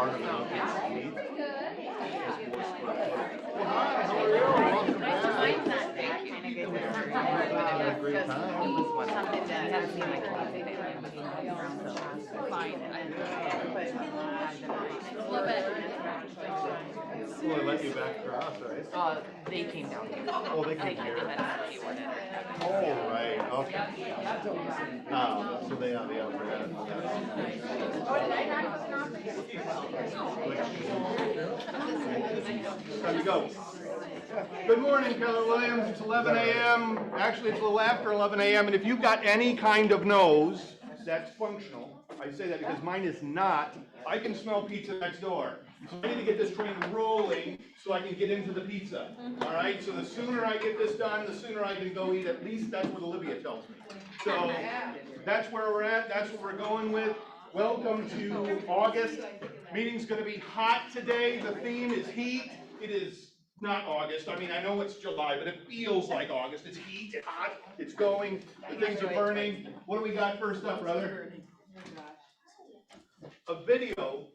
part of it. Well, they let you back across, right? They came down. Oh, they came here. Oh, right, okay. So they have the other. Time to go. Good morning, Keller Williams. It's 11 a.m. Actually, it's a little after 11 a.m. And if you've got any kind of nose that's functional, I say that because mine is not, I can smell pizza next door. So I need to get this train rolling so I can get into the pizza. All right, so the sooner I get this done, the sooner I can go eat. At least that's what Olivia tells me. So that's where we're at. That's what we're going with. Welcome to August. Meeting's going to be hot today. The theme is heat. It is not August. I mean, I know it's July, but it feels like August. It's heat, it's hot, it's going, the things are burning. What do we got first up, brother? A video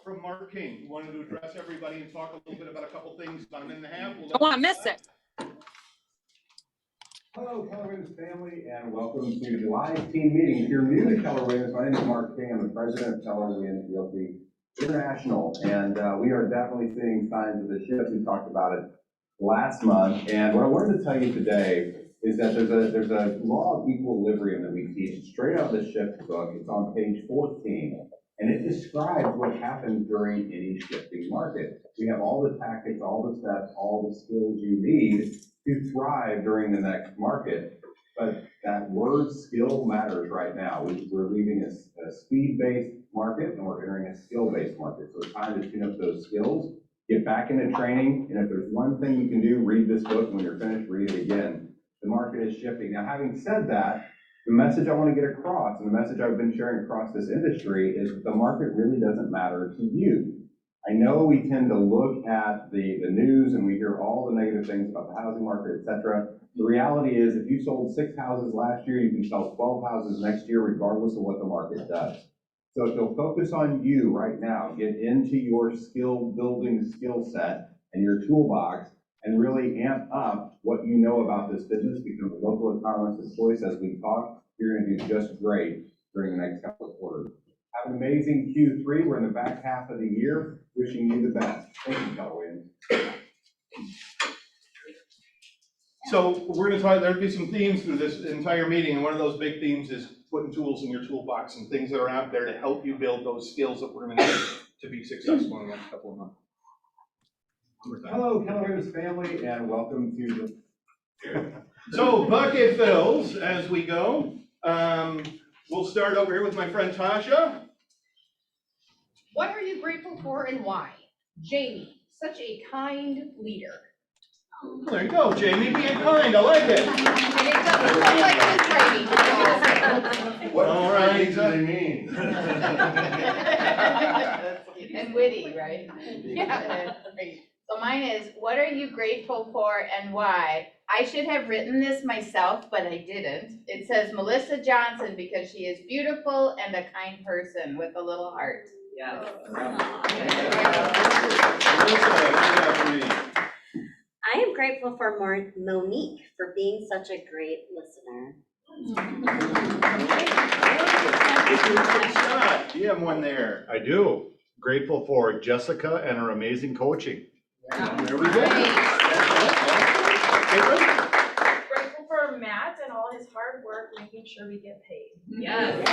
from Mark King. He wanted to address everybody and talk a little bit about a couple things. About a minute and a half. Don't want to miss it. Hello, Keller Williams family, and welcome to the live team meeting. If you're new to Keller Williams, my name is Mark King. I'm the president of Keller Williams Realty International, and we are definitely seeing signs of the shift. We talked about it last month, and what I wanted to tell you today is that there's a law of equilibrium that we teach straight out of the shift book. It's on page 14, and it describes what happens during any shifting market. We have all the tactics, all the steps, all the skills you need to thrive during the next market. But that word skill matters right now. We're leaving a speed-based market and we're entering a skill-based market. So it's time to tune up those skills, get back into training, and if there's one thing you can do, read this book. When you're finished, read it again. The market is shifting. Now, having said that, the message I want to get across, and the message I've been sharing across this industry, is that the market really doesn't matter to you. I know we tend to look at the news and we hear all the negative things about the housing market, etc. The reality is, if you sold 6 houses last year, you can sell 12 houses next year, regardless of what the market does. So if you'll focus on you right now, get into your skill building skill set and your toolbox, and really amp up what you know about this business, become a local economist of choice as we talk, you're going to do just great during the next couple of quarters. Have an amazing Q3. We're in the back half of the year. Wishing you the best. Thank you, Keller Williams. So we're going to talk, there'll be some themes through this entire meeting, and one of those big themes is putting tools in your toolbox and things that are out there to help you build those skills that we're going to need to be successful in the next couple of months. Hello, Keller Williams family, and welcome to the... So bucket fills as we go. We'll start over here with my friend Tasha. What are you grateful for and why? Jamie, such a kind leader. There you go, Jamie, being kind, I like it. And it doesn't look like his writing. All right. What do they mean? And witty, right? Yeah. So mine is, what are you grateful for and why? I should have written this myself, but I didn't. It says Melissa Johnson because she is beautiful and a kind person with a little heart. Yeah. I am grateful for Monique for being such a great listener. Scott, you have one there. I do. Grateful for Jessica and her amazing coaching. There we go. Grateful for Matt and all his hard work making sure we get paid. Yes.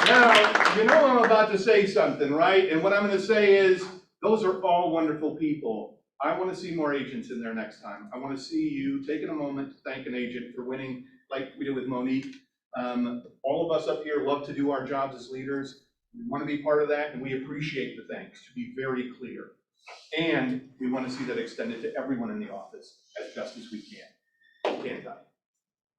Now, you know I'm about to say something, right? And what I'm going to say is, those are all wonderful people. I want to see more agents in there next time. I want to see you taking a moment to thank an agent for winning, like we did with Monique. All of us up here love to do our jobs as leaders. We want to be part of that, and we appreciate the thanks, to be very clear. And we want to see that extended to everyone in the office as best as we can. Can't I?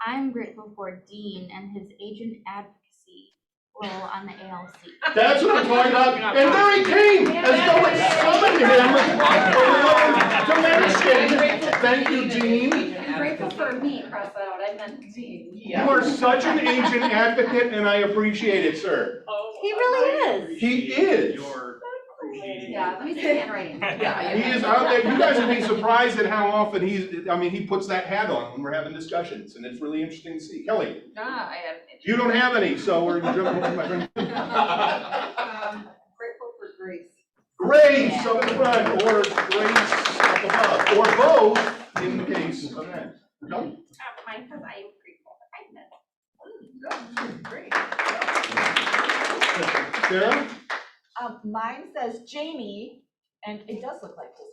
I'm grateful for Dean and his agent advocacy role on the ALC. That's what I'm talking about. And there he came, as though it summoned him to mention. Thank you, Dean. I'm grateful for me, cross that out, I meant Dean. You are such an agent advocate, and I appreciate it, sir. Oh, He really is. He is. Yeah, let me see the handwriting. Yeah. He is out there. You guys would be surprised at how often he puts that hat on when we're having discussions, and it's really interesting to see. Kelly, I have. you don't have any, so we're jumping over to my friend. Grateful for grace. Grace up in front, or Grace up above, or both in the case of that. Kelly? Mine says I am grateful for kindness. Great. Sarah? Mine says Jamie, and it does look like his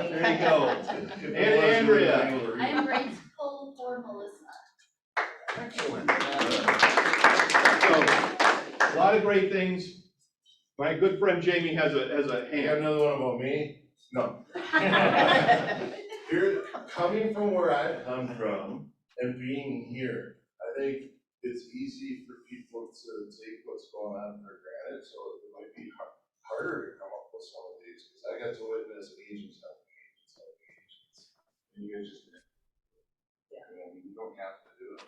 There you go. And Andrea? I am grateful for Melissa. Excellent. So, a lot of great things. My good friend Jamie has a You got hand. another one about me? No. Here, coming from where I've come from and being here, I think it's easy for people to take what's going on for granted, so it might be harder to come up with some of these, because I got to witness agents helping agents. And you guys just, you don't have to do it.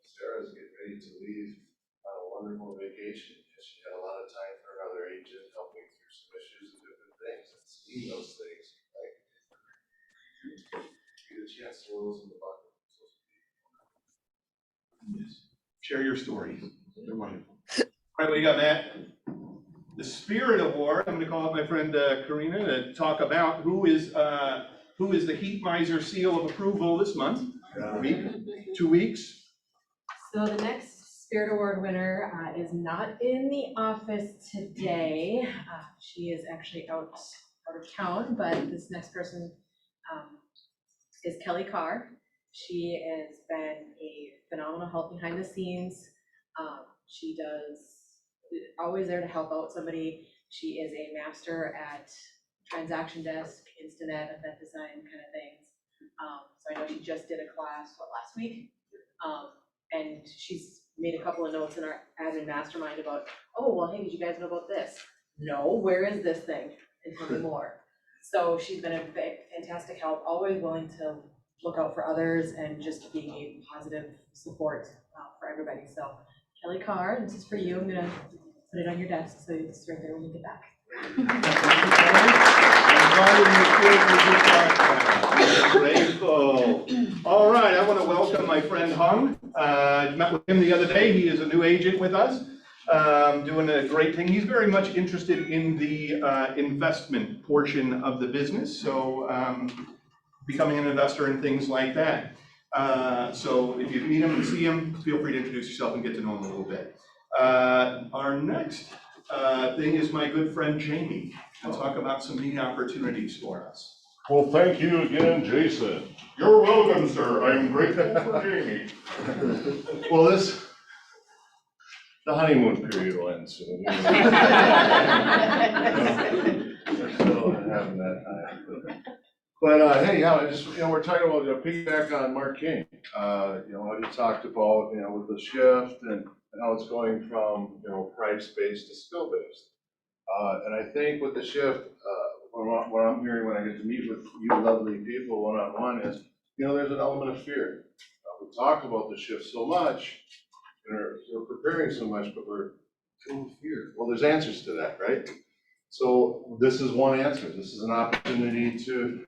Sarah's getting ready to leave on a wonderful vacation, because she had a lot of time for another agent helping through some issues and different things, and seeing those things, right? You get a chance to throw those in the bucket. Share your stories. They're wonderful. All right, what do you got, Matt? The Spirit Award. I'm going to call up my friend Karina to talk about who is the Heat Miser Seal of Approval this month. Week, 2 weeks. So the next Spirit Award winner is not in the office today. She is actually out of town, but this next person is Kelly Carr. She has been a phenomenal help behind the scenes. She always there to help out somebody. She is a master at transaction desk, Instanet, event design kind of things. So I know she just did a class, last week? And she's made a couple of notes in our admin mastermind about, oh, well, hey, did you guys know about this? No, where is this thing? And tell me more. So she's been a fantastic help, always willing to look out for others and just being a positive support for everybody. So Kelly Carr, this is for you. I'm gonna put it on your desk so it's right there when you get back. Grateful. All right, I want to welcome my friend Hung. Met with him the other day. He is a new agent with us, doing a great thing. He's very much interested in the investment portion of the business, so becoming an investor and things like that. So if you meet him and see him, feel free to introduce yourself and get to know him a little bit. Our next thing is my good friend Jamie. He'll talk about some neat opportunities for us. Well, thank you again, Jason. You're welcome, sir. I am grateful for Jamie. Well, the honeymoon period will end soon. We're still having that time. But hey, yeah, we're talking about piggyback on Mark King. What he talked about, with the shift and how it's going from price-based to skill-based. And I think with the shift, what I'm hearing when I get to meet with you lovely people one-on-one is, there's an element of fear. We talk about the shift so much, and we're preparing so much, but we're full of fear. Well, there's answers to that, right? So this is one answer. This is an opportunity to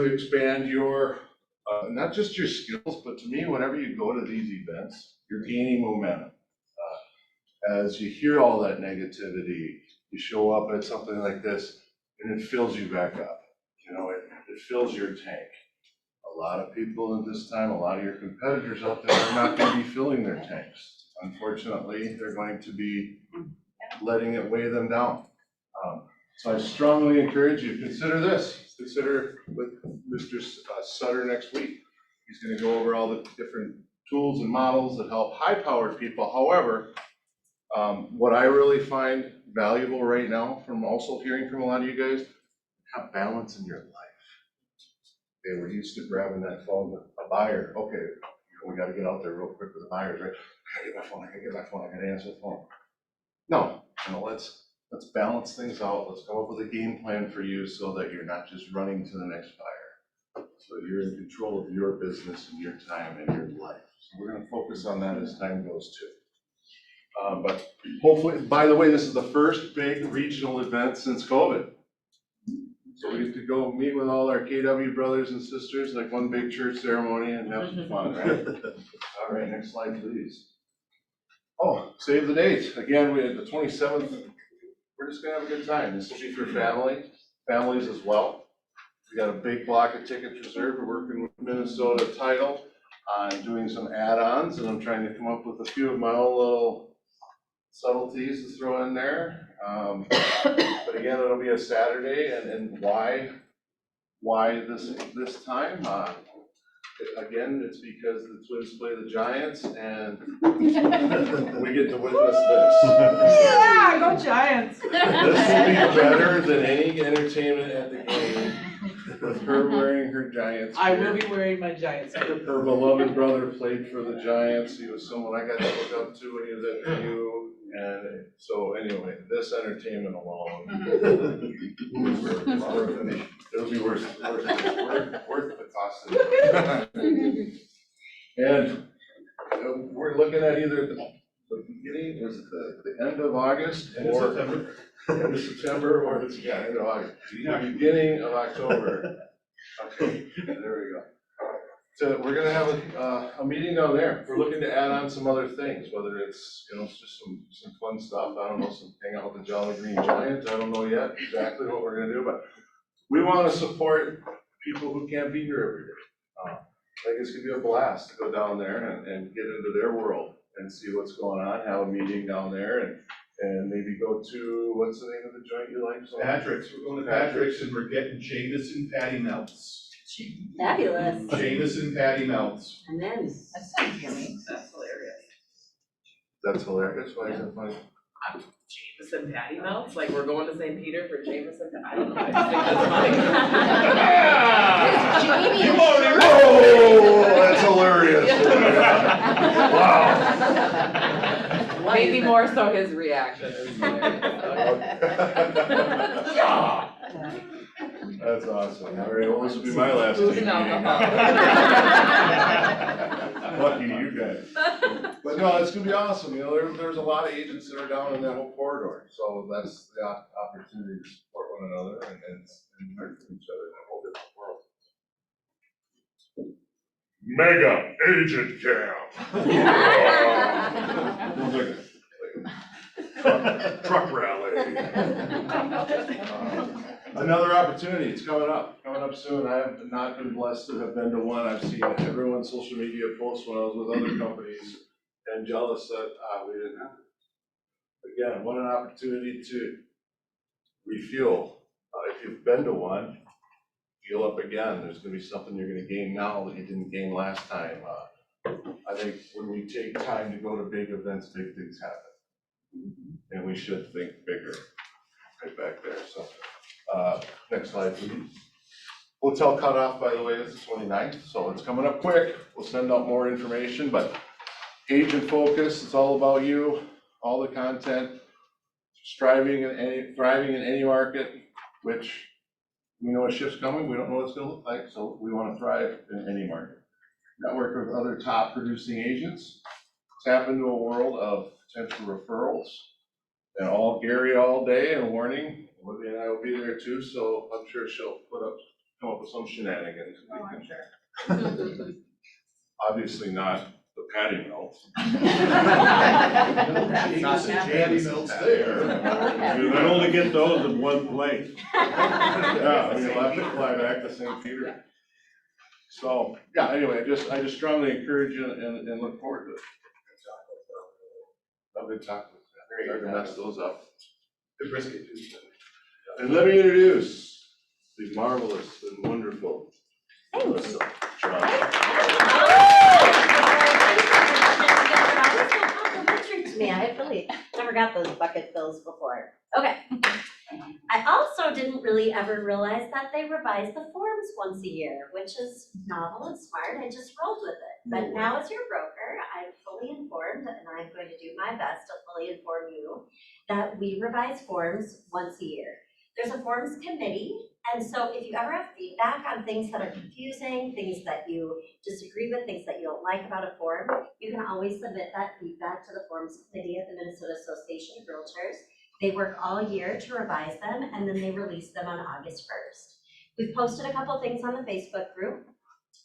expand your, not just your skills, but to me, whenever you go to these events, you're gaining momentum. As you hear all that negativity, you show up at something like this, and it fills you back up. It fills your tank. A lot of people at this time, a lot of your competitors out there are not going to be filling their tanks. Unfortunately, they're going to be letting it weigh them down. So I strongly encourage you to consider this. Consider with Mr. Sutter next week. He's going to go over all the different tools and models that help high-powered people. However, what I really find valuable right now from also hearing from a lot of you guys, have balance in your life. Okay, we're used to grabbing that phone with a buyer. Okay, we got to get out there real quick with the buyers, right? I gotta get my phone, I gotta answer the phone. No, let's balance things out. Let's come up with a game plan for you so that you're not just running to the next buyer. So you're in control of your business and your time and your life. So we're gonna focus on that as time goes too. But hopefully, by the way, this is the first big regional event since COVID. So we get to go meet with all our KW brothers and sisters, like one big church ceremony and have some fun, right? All right, next slide, please. Oh, save the date. Again, we had the 27th. We're just gonna have a good time. This will be for families as well. We got a big block of tickets reserved. We're working with Minnesota Title on doing some add-ons, and I'm trying to come up with a few of my own little subtleties to throw in there. But again, it'll be a Saturday, and why this time? Again, it's because the Twins play the Giants, and we get to witness this. Yeah, go Giants. This will be better than any entertainment at the game, with her wearing her Giants I gear. will be wearing my Giants gear. Her beloved brother played for the Giants. He was someone I got to look up to when he was at NU. And so anyway, this entertainment alone is worth it. It'll be worth the cost of it. And we're looking at either the beginning, was it the end of August? End of or September. End of September, or it's, end of August, the beginning of October. Okay, there we go. So we're gonna have a meeting down there. We're looking to add on some other things, whether it's, it's just some fun stuff. I don't know, some hang out with the Jolly Green Giants. I don't know yet exactly what we're gonna do, but we wanna support people who can't be here every day. I think it's gonna be a blast to go down there and get into their world and see what's going on, have a meeting down there and maybe go to, what's the name of the joint you like? So Patrick's, we're going to Patrick's and we're getting Jameson patty melts. Fabulous. Jameson patty melts. And then, That sounds yummy. That's hilarious. That's hilarious. Why is that funny? Jameson patty melts, like we're going to St. Peter for Jameson, I don't know, I just think that's funny. Jamie You is already sure. Oh, that's hilarious. Wow. Maybe more so his reaction is Yeah. That's awesome. All right, well, this will be my last Food team and meeting. alcohol. Lucky you guys. But no, it's gonna be awesome. There's a lot of agents that are down in that whole corridor. So that's the opportunity to support one another and learn from each other in a whole different world. Mega agent camp. Truck rally. Another opportunity, it's coming up soon. I have not been blessed to have been to one. I've seen everyone's social media posts when I was with other companies and jealous that we didn't have it. Again, what an opportunity to refuel. If you've been to one, fuel up again. There's gonna be something you're gonna gain now that you didn't gain last time. I think when we take time to go to big events, big things happen. And we should think bigger, right back there, so. Next slide, please. Hotel cutoff, by the way, is the 29th, so it's coming up quick. We'll send out more information, but agent focus, it's all about you, all the content, thriving in any market, which we know a shift's coming, we don't know what it's gonna look like, so we wanna thrive in any market. Network with other top producing agents, tap into a world of potential referrals, and Gary all day, and warning, Olivia and I will be there too, so I'm sure she'll come up with some shenanigans. Oh, I'm sure. Obviously not the patty melt. Jameson patty melts there. You can only get those in one place. Yeah, I mean, you'll have to fly back to St. Peter. So, yeah, anyway, I just strongly encourage you and look forward to it. I've been talking with you. Hard to mess those up. The brisket too. And let me introduce the marvelous and wonderful Melissa Johnson. complimentary to me, I really never got those bucket fills before. Okay. I also didn't really ever realize that they revise the forms once a year, which is novel and smart. I just rolled with it. But now as your broker, I'm fully informed, and I'm going to do my best to fully inform you that we revise forms once a year. There's a forms committee, and so if you ever have feedback on things that are confusing, things that you disagree with, things that you don't like about a form, you can always submit that feedback to the forms committee at the Minnesota Association of Realtors. They work all year to revise them, and then they release them on August 1st. We've posted a couple things on the Facebook group.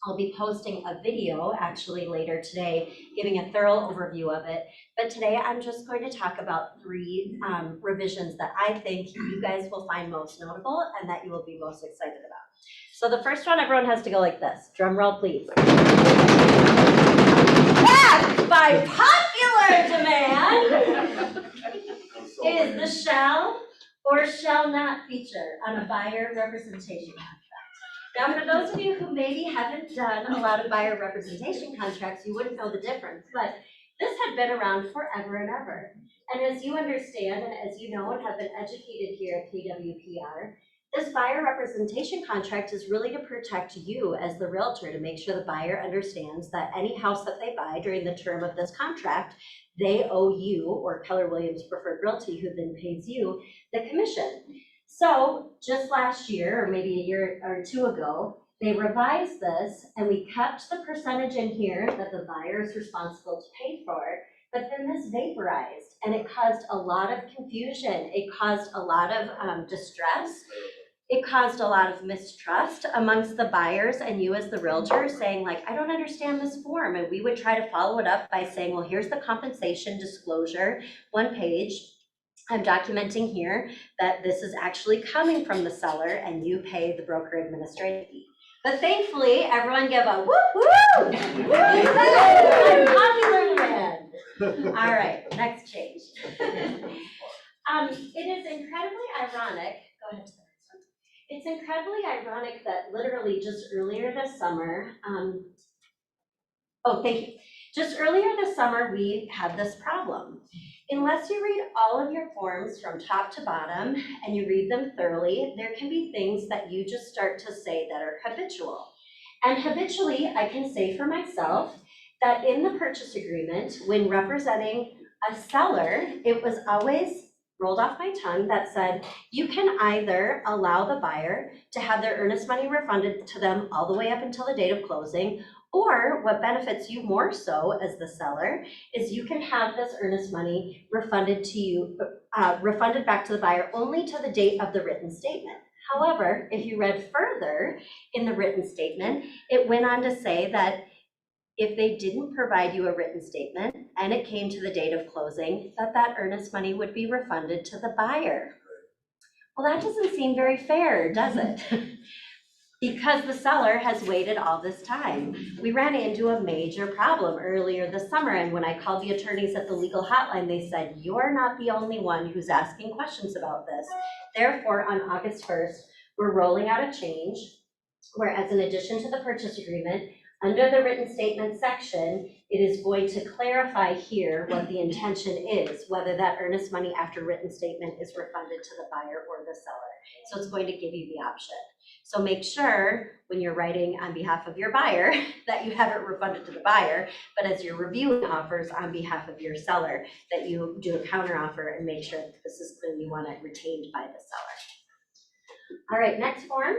I'll be posting a video actually later today, giving a thorough overview of it. But today I'm just going to talk about 3 revisions that I think you guys will find most notable and that you will be most excited about. So the first one, everyone has to go like this. Drum roll, please. Back by popular demand is the shall or shall not feature on a buyer representation contract. Now, for those of you who maybe haven't done a lot of buyer representation contracts, you wouldn't know the difference, but this had been around forever and ever. And as you understand, and as you know and have been educated here at KWPR, this buyer representation contract is really to protect you as the realtor, to make sure the buyer understands that any house that they buy during the term of this contract, they owe you, or Keller Williams Preferred Realty, who then pays you, the commission. So just last year, or maybe a year or 2 ago, they revised this and we kept the percentage in here that the buyer is responsible to pay for, but then this vaporized and it caused a lot of confusion. It caused a lot of distress. It caused a lot of mistrust amongst the buyers and you as the realtor, saying like, I don't understand this form. And we would try to follow it up by saying, well, here's the compensation disclosure, 1 page. I'm documenting here that this is actually coming from the seller and you pay the broker administrative fee. But thankfully, everyone give a whoop whoop. I'm popular man. All right, next change. It is incredibly ironic. Go ahead to the next one. It's incredibly ironic that literally just earlier this summer, thank you. Just earlier this summer, we had this problem. Unless you read all of your forms from top to bottom and you read them thoroughly, there can be things that you just start to say that are habitual. And habitually, I can say for myself that in the purchase agreement, when representing a seller, it was always rolled off my tongue that said, you can either allow the buyer to have their earnest money refunded to them all the way up until the date of closing, or what benefits you more so as the seller is you can have this earnest money refunded to you, refunded back to the buyer only to the date of the written statement. However, if you read further in the written statement, it went on to say that if they didn't provide you a written statement and it came to the date of closing, that earnest money would be refunded to the buyer. Well, that doesn't seem very fair, does it? Because the seller has waited all this time. We ran into a major problem earlier this summer, and when I called the attorneys at the legal hotline, they said, you're not the only one who's asking questions about this. Therefore, on August 1st, we're rolling out a change, whereas in addition to the purchase agreement, under the written statement section, it is going to clarify here what the intention is, whether that earnest money after written statement is refunded to the buyer or the seller. So it's going to give you the option. So make sure when you're writing on behalf of your buyer that you have it refunded to the buyer, but as you're reviewing offers on behalf of your seller, that you do a counter offer and make sure that this is clearly you want it retained by the seller. All right, next form.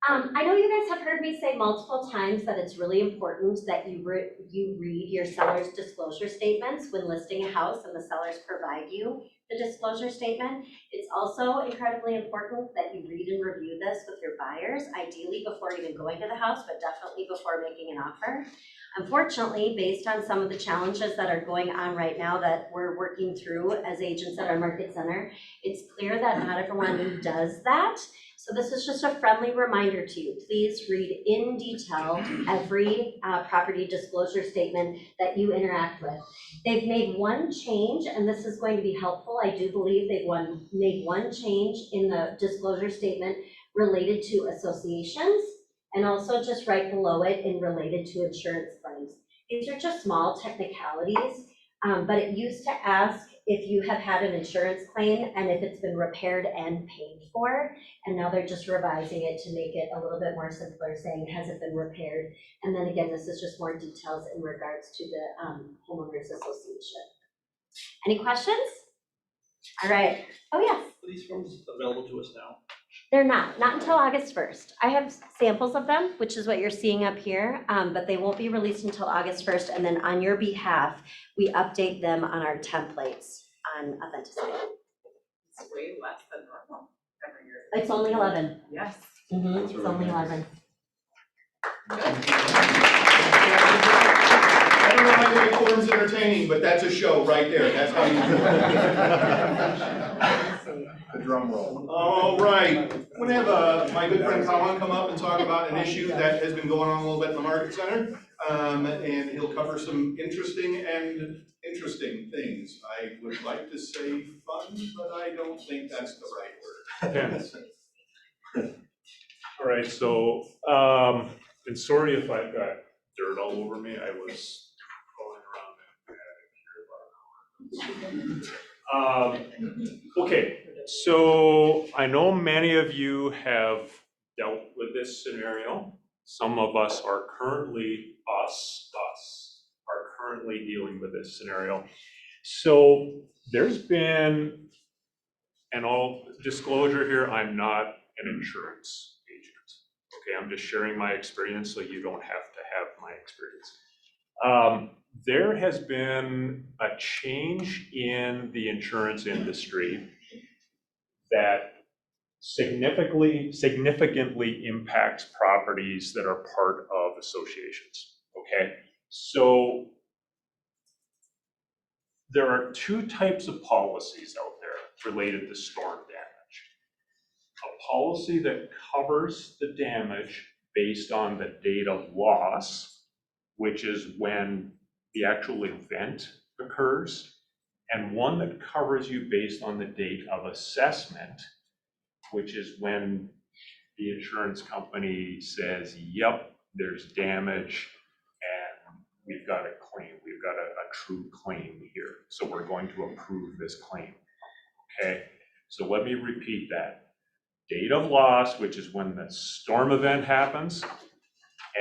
I know you guys have heard me say multiple times that it's really important that you read your seller's disclosure statements when listing a house and the sellers provide you the disclosure statement. It's also incredibly important that you read and review this with your buyers, ideally before even going to the house, but definitely before making an offer. Unfortunately, based on some of the challenges that are going on right now that we're working through as agents at our market center, it's clear that not everyone does that. So this is just a friendly reminder to you. Please read in detail every property disclosure statement that you interact with. They've made one change, and this is going to be helpful. I do believe they've made one change in the disclosure statement related to associations, and also just right below it in related to insurance claims. These are just small technicalities, but it used to ask if you have had an insurance claim and if it's been repaired and paid for, and now they're just revising it to make it a little bit more simpler, saying has it been repaired, and then again, this is just more details in regards to the homeowners association. Any questions? All right. Oh, yes. Are these forms available to us now? They're not until August 1st. I have samples of them, which is what you're seeing up here, but they won't be released until August 1st. And then on your behalf, we update them on our templates on Authenticity. It's way less than normal every year. It's only 11. Yes. It's only 11. I don't know how to make forms entertaining, but that's a show right there. That's how you do it. The drum roll. All right. I'm going to have my good friend Colin come up and talk about an issue that has been going on a little bit in the Market Center. And he'll cover some interesting things. I would like to say fun, but I don't think that's the right word. All right, so, and sorry if I've got dirt all over me. I was going around and okay, so I know many of you have dealt with this scenario. Some of us are currently, are currently dealing with this scenario. So there's been, and all disclosure here, I'm not an insurance agent. Okay, I'm just sharing my experience so you don't have to have my experience. There has been a change in the insurance industry that significantly impacts properties that are part of associations, okay? So there are two types of policies out there related to storm damage. A policy that covers the damage based on the date of loss, which is when the actual event occurs, and one that covers you based on the date of assessment, which is when the insurance company says, yep, there's damage and we've got a claim, we've got a true claim here. So we're going to approve this claim, okay? So let me repeat that. Date of loss, which is when the storm event happens,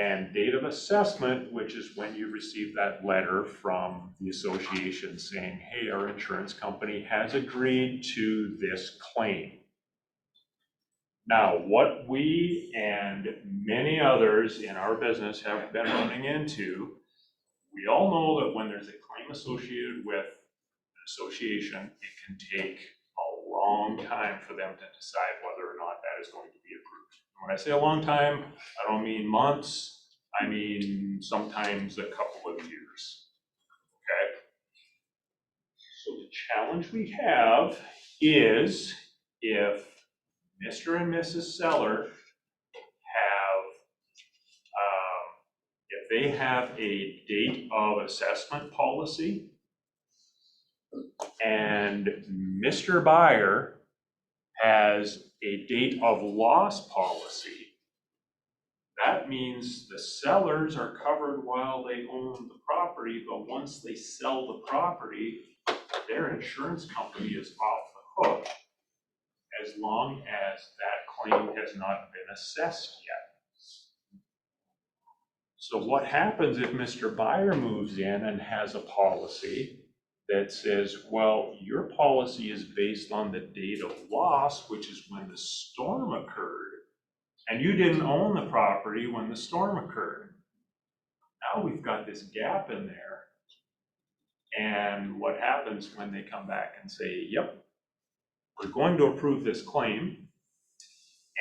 and date of assessment, which is when you receive that letter from the association saying, hey, our insurance company has agreed to this claim. Now, what we and many others in our business have been running into, we all know that when there's a claim associated with an association, it can take a long time for them to decide whether or not that is going to be approved. When I say a long time, I don't mean months, I mean sometimes a couple of years, okay? So the challenge we have is if Mr. and Mrs. Seller if they have a date of assessment policy and Mr. Buyer has a date of loss policy, that means the sellers are covered while they own the property, but once they sell the property, their insurance company is off the hook as long as that claim has not been assessed yet. So what happens if Mr. Buyer moves in and has a policy that says, well, your policy is based on the date of loss, which is when the storm occurred, and you didn't own the property when the storm occurred. Now we've got this gap in there. And what happens when they come back and say, yep, we're going to approve this claim,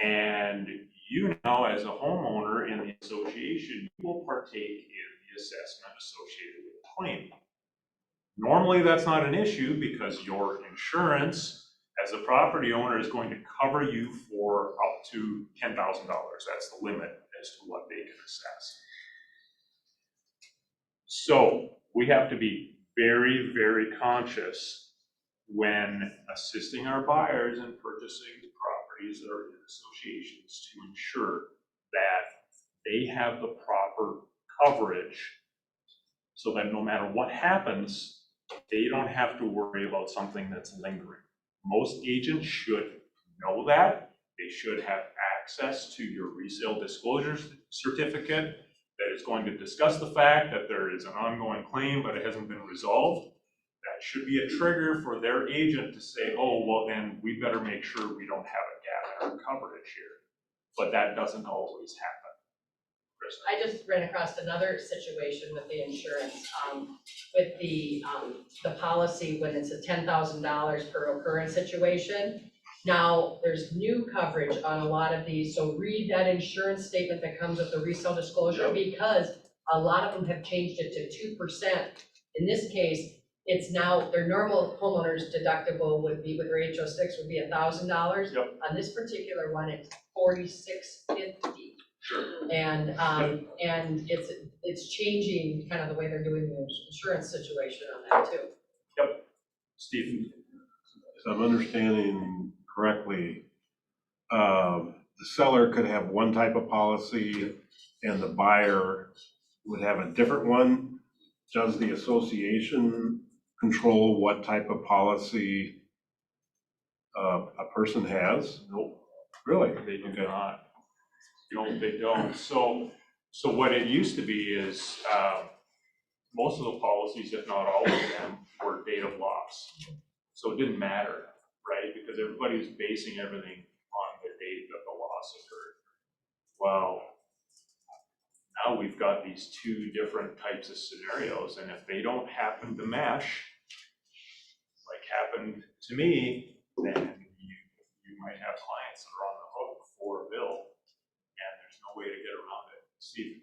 and you now as a homeowner in the association, you will partake in the assessment associated with the claim. Normally that's not an issue because your insurance as a property owner is going to cover you for up to $10,000. That's the limit as to what they can assess. So we have to be very, very conscious when assisting our buyers in purchasing properties that are in associations to ensure that they have the proper coverage so that no matter what happens, they don't have to worry about something that's lingering. Most agents should know that. They should have access to your resale disclosure certificate that is going to discuss the fact that there is an ongoing claim but it hasn't been resolved. that should be a trigger for their agent to say, oh, well, then we better make sure we don't have a gap in our coverage here. But that doesn't always happen. Kristen? I just ran across another situation with the insurance, with the policy when it's a $10,000 per occurrence situation. Now, there's new coverage on a lot of these, so read that insurance statement that comes with the resale disclosure, because a lot of them have changed it to 2%. In this case, it's now, their normal homeowner's deductible would be, with their HO6, would be $1,000. Yep. On this particular one, it's $4,650. Sure. And it's changing kind of the way they're doing the insurance situation on that too. Yep. Stephen? If I'm understanding correctly, the seller could have one type of policy and the buyer would have a different one. Does the association control what type of policy a person has? Nope. Really? They do not. No, they don't. So what it used to be is most of the policies, if not all of them, were date of loss. So it didn't matter, right? Because everybody was basing everything on the date that the loss occurred. Well, now we've got these two different types of scenarios, and if they don't happen to mesh, like happened to me, then you might have clients that are on the hook for a bill, and there's no way to get around it. Steve?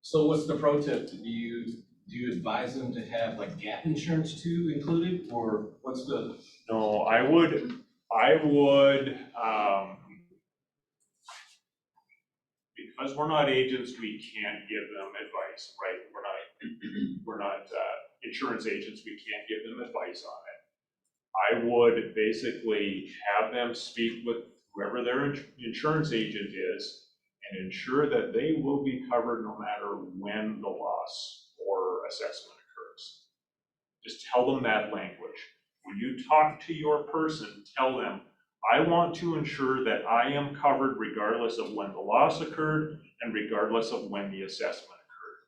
So what's the pro tip? Do you advise them to have like gap insurance too included, or what's the? No, I would, because we're not agents, we can't give them advice, right? We're not insurance agents, we can't give them advice on it. I would basically have them speak with whoever their insurance agent is and ensure that they will be covered no matter when the loss or assessment occurs. Just tell them that language. When you talk to your person, tell them, I want to ensure that I am covered regardless of when the loss occurred and regardless of when the assessment occurred.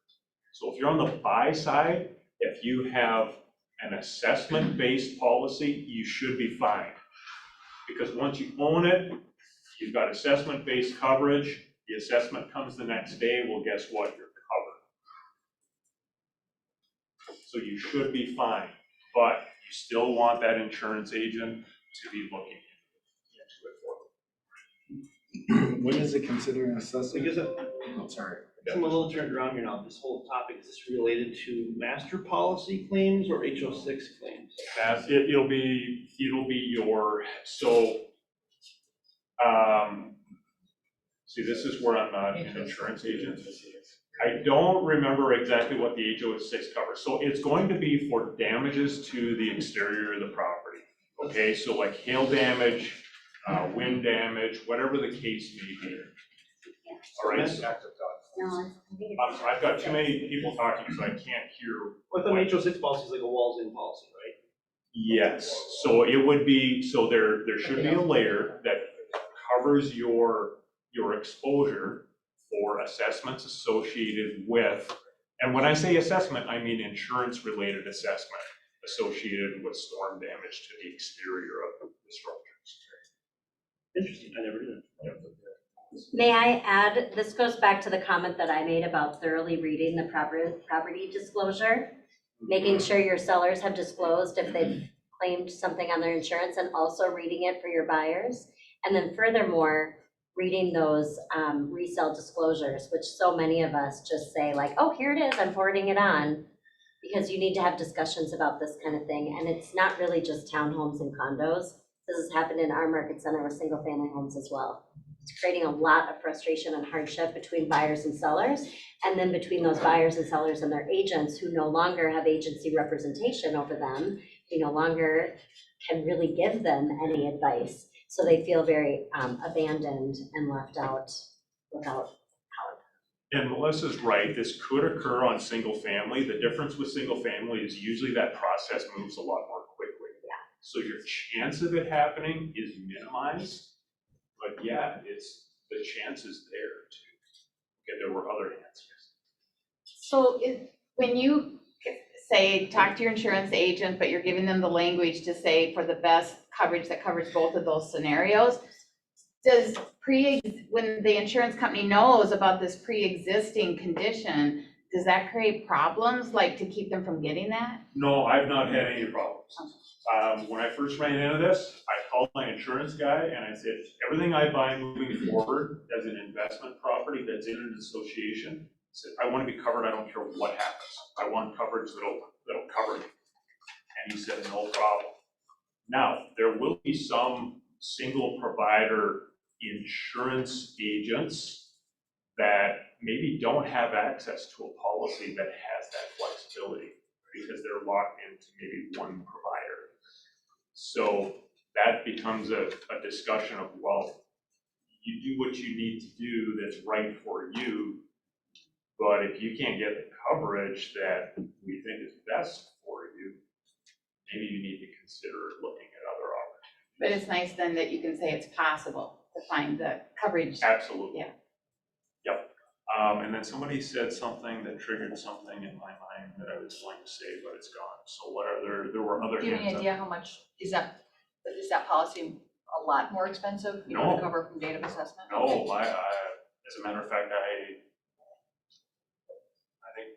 So if you're on the buy side, if you have an assessment-based policy, you should be fine. Because once you own it, you've got assessment-based coverage, the assessment comes the next day, well, guess what? You're covered. So you should be fine, but you still want that insurance agent to be looking into it for them. When is it considered an assessment? Because I'm sorry. I'm a little turned around here now. This whole topic, is this related to master policy claims or HO6 claims? It'll be your, so, see, this is where I'm not an insurance agent. I don't remember exactly what the HO6 covers. So it's going to be for damages to the exterior of the property. Okay, so like hail damage, wind damage, whatever the case may be. All right. I've got too many people talking, so I can't hear. But the HO6 policy is like a walls-in policy, right? Yes, so it would be, so there should be a layer that covers your exposure for assessments associated with, and when I say assessment, I mean insurance-related assessment associated with storm damage to the exterior of the structures. Interesting, I never knew that. May I add, this goes back to the comment that I made about thoroughly reading the property disclosure, making sure your sellers have disclosed if they've claimed something on their insurance, and also reading it for your buyers. And then furthermore, reading those resale disclosures, which so many of us just say like, oh, here it is, I'm forwarding it on, because you need to have discussions about this kind of thing. And it's not really just townhomes and condos. This has happened in our market center with single family homes as well. It's creating a lot of frustration and hardship between buyers and sellers, and then between those buyers and sellers and their agents who no longer have agency representation over them. We no longer can really give them any advice. So they feel very abandoned and left out without help. And Melissa's right, this could occur on single family. The difference with single family is usually that process moves a lot more quickly. Yeah. So your chance of it happening is minimized, but yeah, the chance is there too. Okay, there were other answers. So when you, say, talk to your insurance agent, but you're giving them the language to say for the best coverage that covers both of those scenarios. Does when the insurance company knows about this pre-existing condition, does that create problems, like to keep them from getting that? No, I've not had any problems. When I first ran into this, I called my insurance guy and I said, everything I buy moving forward as an investment property that's in an association, I said, I want to be covered, I don't care what happens. I want coverage that'll cover me. And he said, no problem. Now, there will be some single provider insurance agents that maybe don't have access to a policy that has that flexibility because they're locked into maybe one provider. So that becomes a discussion of, well, you do what you need to do that's right for you, but if you can't get the coverage that we think is best for you, maybe you need to consider looking at other options. But it's nice then that you can say it's possible to find the coverage. Absolutely. Yeah. Yep. And then somebody said something that triggered something in my mind that I was going to say, but it's gone. So what are there were other Do you have any hands up. idea how much, is that policy a lot more expensive, you know, No. to cover from date of assessment? No, I, as a matter of fact, I think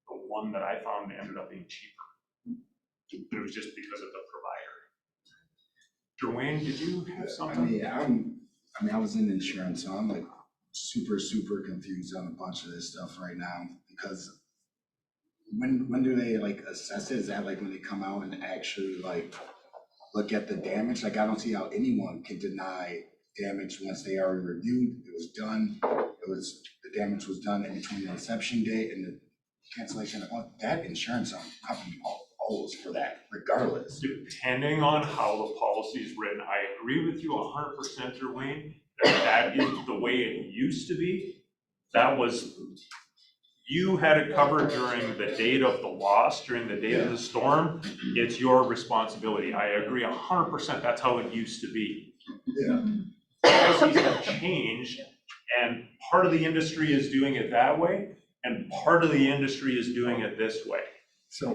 the one that I found ended up being cheaper. It was just because of the provider. Dwayne, did you have something? I was in insurance, so I'm like super confused on a bunch of this stuff right now, because when do they like assess it? Is that like when they come out and actually like look at the damage? Like, I don't see how anyone can deny damage once they already reviewed, it was done, the damage was done in between the inception date and the cancellation. That insurance company owes for that regardless. Depending on how the policy is written, I agree with you 100%, Dwayne, that is the way it used to be. That was, you had it covered during the date of the loss, during the date of the storm, it's your responsibility. I agree 100%, that's how it used to be. Yeah. Policies have changed, and part of the industry is doing it that way, and part of the industry is doing it this way,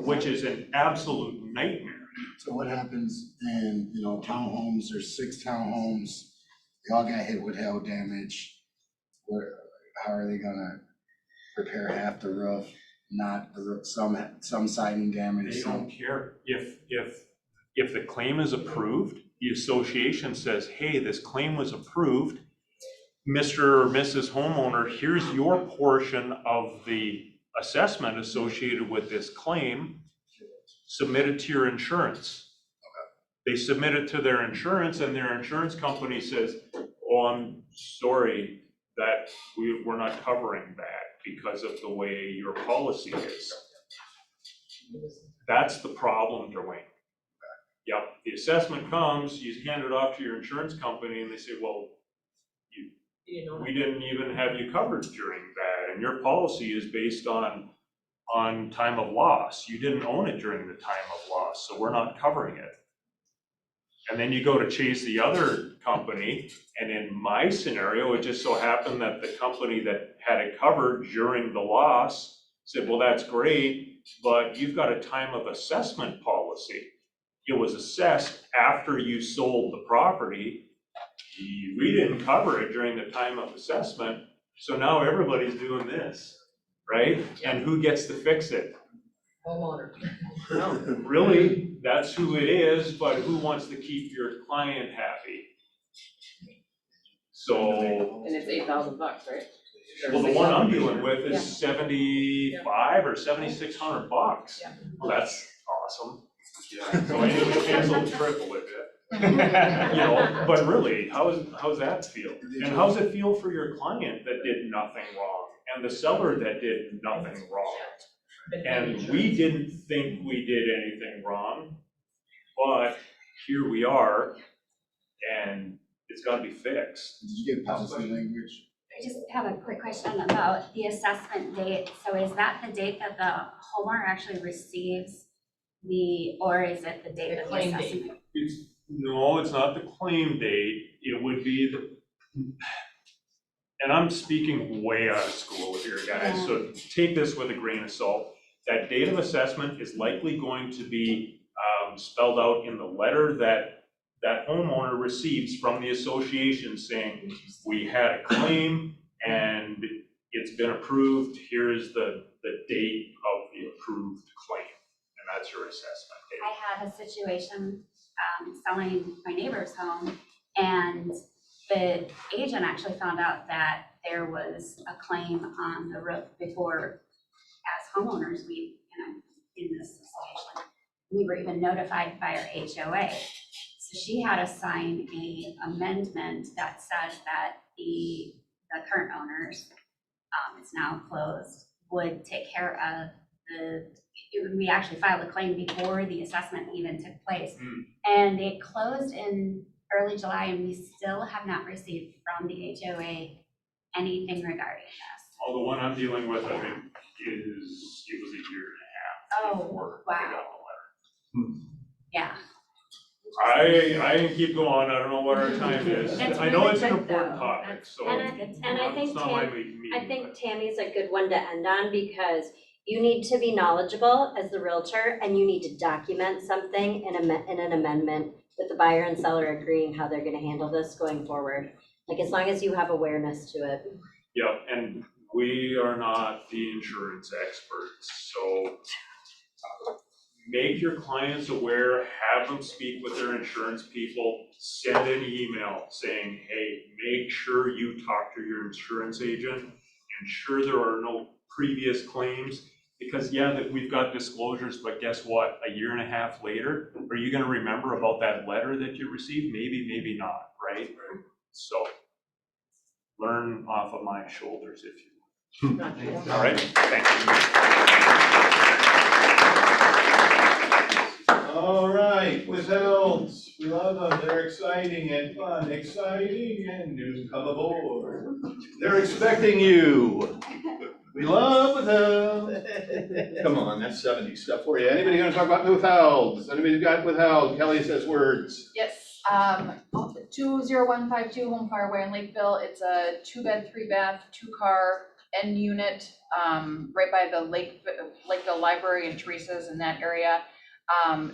which is an absolute nightmare. So what happens in, townhomes, there's 6 townhomes, they all got hit with hail damage. How are they gonna repair half the roof, not the roof, some siding damage? They don't care. If the claim is approved, the association says, hey, this claim was approved, Mr. or Mrs. homeowner, here's your portion of the assessment associated with this claim, submit it to your insurance. They submit it to their insurance and their insurance company says, oh, I'm sorry that we're not covering that because of the way your policy is. That's the problem, Dwayne. Yep, the assessment comes, you hand it off to your insurance company and they say, well, we didn't even have you covered during that, and your policy is based on time of loss. You didn't own it during the time of loss, so we're not covering it. And then you go to chase the other company, and in my scenario, it just so happened that the company that had it covered during the loss said, well, that's great, but you've got a time of assessment policy. It was assessed after you sold the property. We didn't cover it during the time of assessment, so now everybody's doing this, right? And who gets to fix it? Homeowner. Really, that's who it is, but who wants to keep your client happy? So, And it's $8,000, right? well, the one I'm dealing with is 75 or 7,600 bucks. Well, that's awesome. So I need to cancel the trip a little bit. But really, how's that feel? And how's it feel for your client that did nothing wrong and the seller that did nothing wrong? And we didn't think we did anything wrong, but here we are, and it's gotta be fixed. Did you get policy language? I just have a quick question about the assessment date. So is that the date that the homeowner actually receives or is it the date of the assessment? No, it's not the claim date. It would be and I'm speaking way out of school here, guys, so take this with a grain of salt. that date of assessment is likely going to be spelled out in the letter that that homeowner receives from the association saying, we had a claim and it's been approved, here's the date of the approved claim, and that's your assessment date. I had a situation selling my neighbor's home, and the agent actually found out that there was a claim on the roof before, as homeowners, in this situation, we were even notified by our HOA. So she had to sign a amendment that says that the current owners, it's now closed, would take care of we actually filed a claim before the assessment even took place. And it closed in early July, and we still have not received from the HOA anything regarding this. Oh, the one I'm dealing with, I think, it was a year and a half before I got the letter. Yeah. I can keep going, I don't know what our time is. That's I know really it's an good, important though. topic, so. And I think it's not my meeting, I think but- Tammy's a good one to end on, because you need to be knowledgeable as the realtor, and you need to document something in an amendment with the buyer and seller agreeing how they're gonna handle this going forward. Like, as long as you have awareness to it. Yeah, and we are not the insurance experts, so make your clients aware, have them speak with their insurance people, send an email saying, hey, make sure you talk to your insurance agent, ensure there are no previous claims, because yeah, that we've got disclosures, but guess what? A year and a half later, are you gonna remember about that letter that you received? Maybe, maybe not, right? So learn off of my shoulders if you will. All right, thank you. All right, withhelds, we love them, they're exciting and fun, exciting and new, come aboard. They're expecting you. We love withheld. Come on, that's 70s stuff for you. Anybody gonna talk about withhelds? Anybody got withheld? Kelly says words. Yes, 20152 Home Fireway in Lakeville. It's a 2-bed, 3-bath, 2-car end unit, right by the Lakeville Library and Teresa's in that area.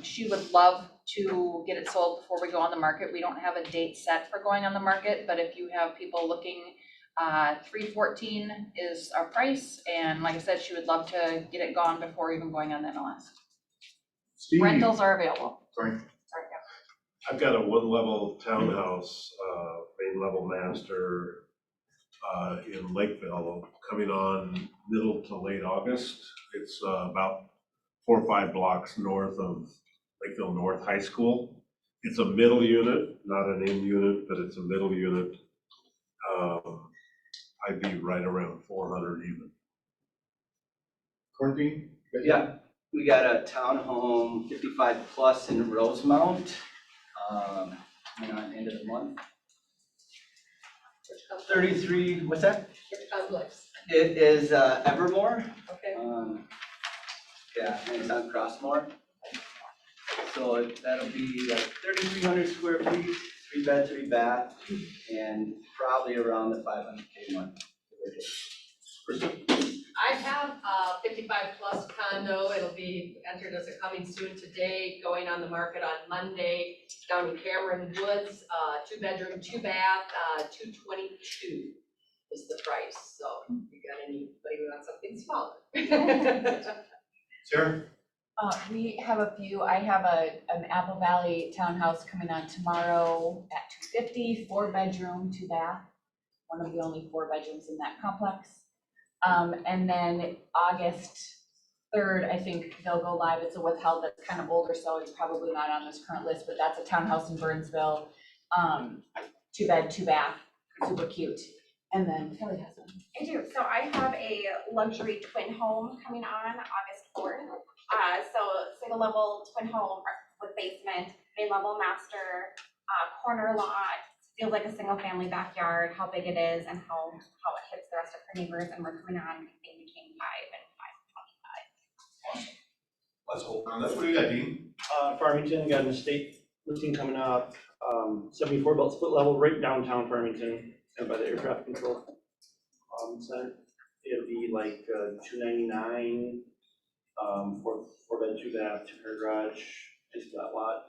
She would love to get it sold before we go on the market. We don't have a date set for going on the market, but if you have people looking, $314 is our price, and like I said, she would love to get it gone before even going on the MLS. Steve. Rentals are available. Sorry. Yeah. I've got a one-level townhouse, main level master, in Lakeville, coming on middle to late August. It's about 4 or 5 blocks north of Lakeville North High School. It's a middle unit, not an in unit, but it's a middle unit. I'd be right around 400 even. Quarantine? Yeah, we got a townhome 55 plus in Rosemount, coming on end of the month. 33, what's that? Which complex? It is Evermore. Okay. Yeah, and it's on Crossmore. So that'll be like 3,300 square feet, 3-bed, 3-bath, and probably around the 500K month. I have a 55 plus condo. It'll be entered as a coming soon today, going on the market on Monday down in Cameron Woods, 2-bedroom, 2-bath, 222 is the price. So if you got anybody who wants something smaller. Sarah? We have a few. I have an Apple Valley townhouse coming on tomorrow at 250, 4-bedroom, 2-bath. One of the only 4 bedrooms in that complex. And then August 3rd, I think they'll go live. It's a withheld that's kind of older, so it's probably not on this current list, but that's a townhouse in Burnsville. 2-bed, 2-bath, super cute. And then Kelly has one. I do. So I have a luxury twin home coming on August 4th. So single level twin home with basement, main level master, corner lot. Feels like a single family backyard, how big it is and how it hits the rest of her neighbors, and we're coming on between 5 and 525. Let's hold on. That's what you got, Dean. Farmington, got an estate listing coming up, 74 belt split level right downtown Farmington, and by the air traffic control center. It'll be like $299 four bed, 2 bath, 2-car garage, nice flat lot.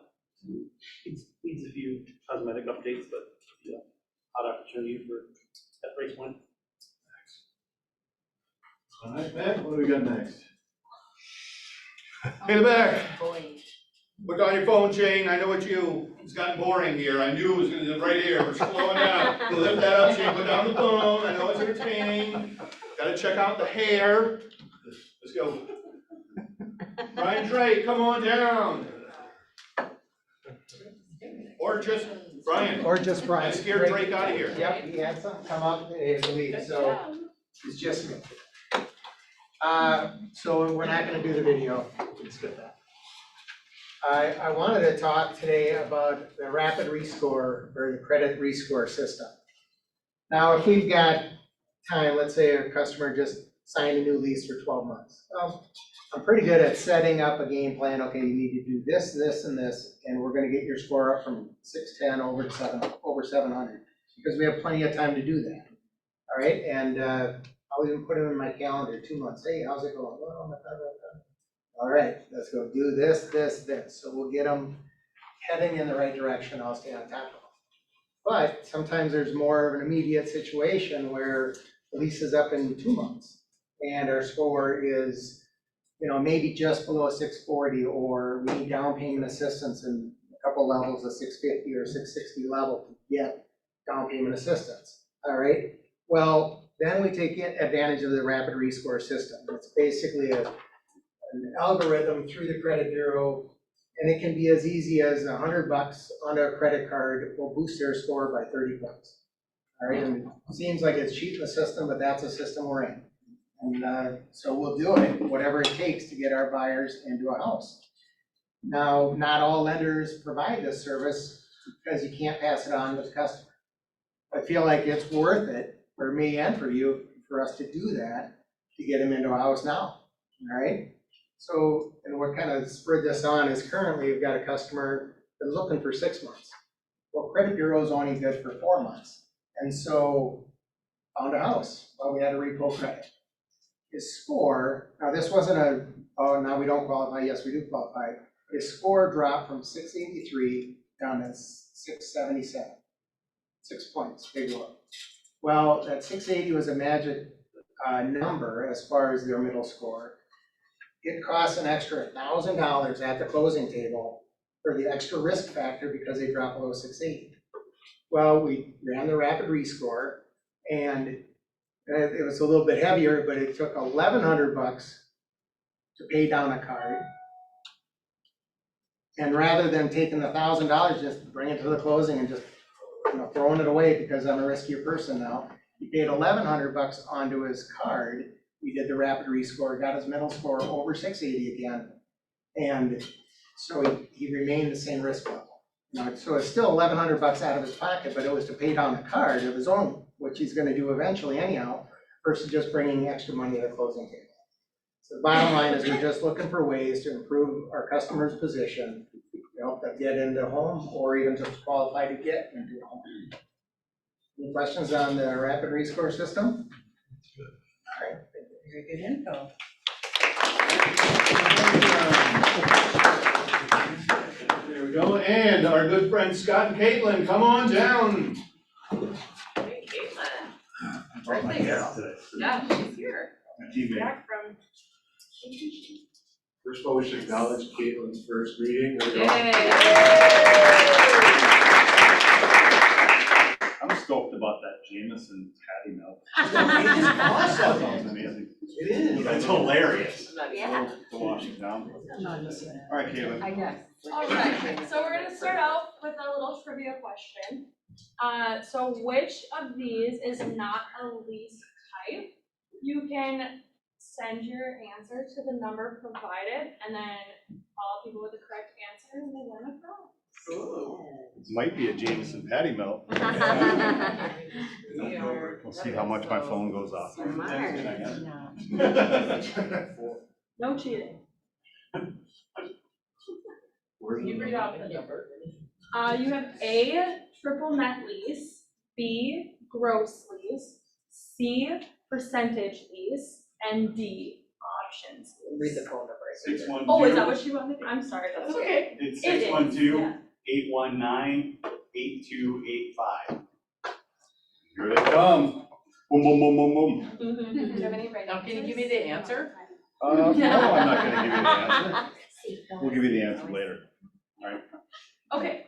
Needs a few cosmetic updates, but yeah, hot opportunity for that price point. All right, Matt, what do we got next? In the back. Look on your phone, Shane, I know it's you. It's gotten boring here. I knew it was gonna be right here. We're slowing down. Go lift that up, Shane, put down the phone. I know it's entertaining. Gotta check out the hair. Let's go. Brian Drake, come on down. Or just Brian. Or just Brian. I scared Drake out of here. Yep, he had something come up, I believe, so it's just me. So we're not gonna do the video. Let's skip that. I wanted to talk today about the rapid rescore or the credit rescore system. Now, if we've got time, let's say a customer just signed a new lease for 12 months. Well, I'm pretty good at setting up a game plan. Okay, you need to do this, this, and this, and we're gonna get your score up from 610 over 700, because we have plenty of time to do that. All right, and I'll even put them in my calendar 2 months. Hey, how's it going? Well, all right, let's go do this, this, this. So we'll get them heading in the right direction. I'll stay on top of them. But sometimes there's more of an immediate situation where the lease is up in 2 months and our score is, maybe just below 640, or we need down payment assistance in a couple levels of 650 or 660 level to get down payment assistance. All right. Well, then we take advantage of the rapid rescore system. It's basically an algorithm through the credit bureau, and it can be as easy as $100 on a credit card will boost their score by $30. All right, and it seems like it's cheap in the system, but that's a system we're in. And so we'll do it, whatever it takes to get our buyers into a house. Now, not all lenders provide this service because you can't pass it on to the customer. I feel like it's worth it for me and for you, for us to do that, to get them into a house now, all right? So, and what kind of spread this on is currently we've got a customer that's looking for 6 months. Well, credit bureau is only good for 4 months. And so found a house, well, we had to repo credit. His score, now this wasn't now we don't qualify, yes, we do qualify. His score dropped from 683 down to 677. 6 points, big low. Well, that 680 was a magic number as far as their middle score. It costs an extra $1,000 at the closing table for the extra risk factor because they dropped below 680. Well, we ran the rapid rescore, and it was a little bit heavier, but it took $1,100 to pay down a card. And rather than taking the $1,000, just bring it to the closing and just throwing it away because I'm a riskier person now. He paid $1,100 onto his card. We did the rapid rescore, got his middle score over 680 again. And so he remained the same risk level. So it's still $1,100 out of his pocket, but it was to pay down a card of his own, which he's going to do eventually anyhow, versus just bringing extra money to the closing table. So the bottom line is we're just looking for ways to improve our customer's position, to help them get into a home or even just qualify to get into a home. Any questions on the rapid rescore system? All right. Very good info. There we go, and our good friends Scott and Caitlin, come on down. Hey, Caitlin. Birthday girl. Yeah, she's here. Back from First of all, we should acknowledge Caitlin's first reading. There we go. I'm stoked about that Jameson patty melt. It is awesome. Sounds amazing. It is. That's hilarious. Yeah. To wash it down. All right, Caitlin. I guess. All right, so we're gonna start out with a little trivia question. So which of these is not a lease type? You can send your answer to the number provided, and then all people with the correct answer will win a prize. Might be a Jameson patty melt. We'll see how much my phone goes off. No cheating. You read off the number. You have A, triple net lease, B, gross lease, C, percentage lease, and D, options. Read the phone number. 612. Oh, is that what she wanted? I'm sorry. That's okay. It's It is, 612, 819-8285. Here they come. Boom, boom, boom, boom, boom. Do you have any right Now, can you give me the answer? No, I'm not gonna give you the answer. We'll give you the answer later. Okay,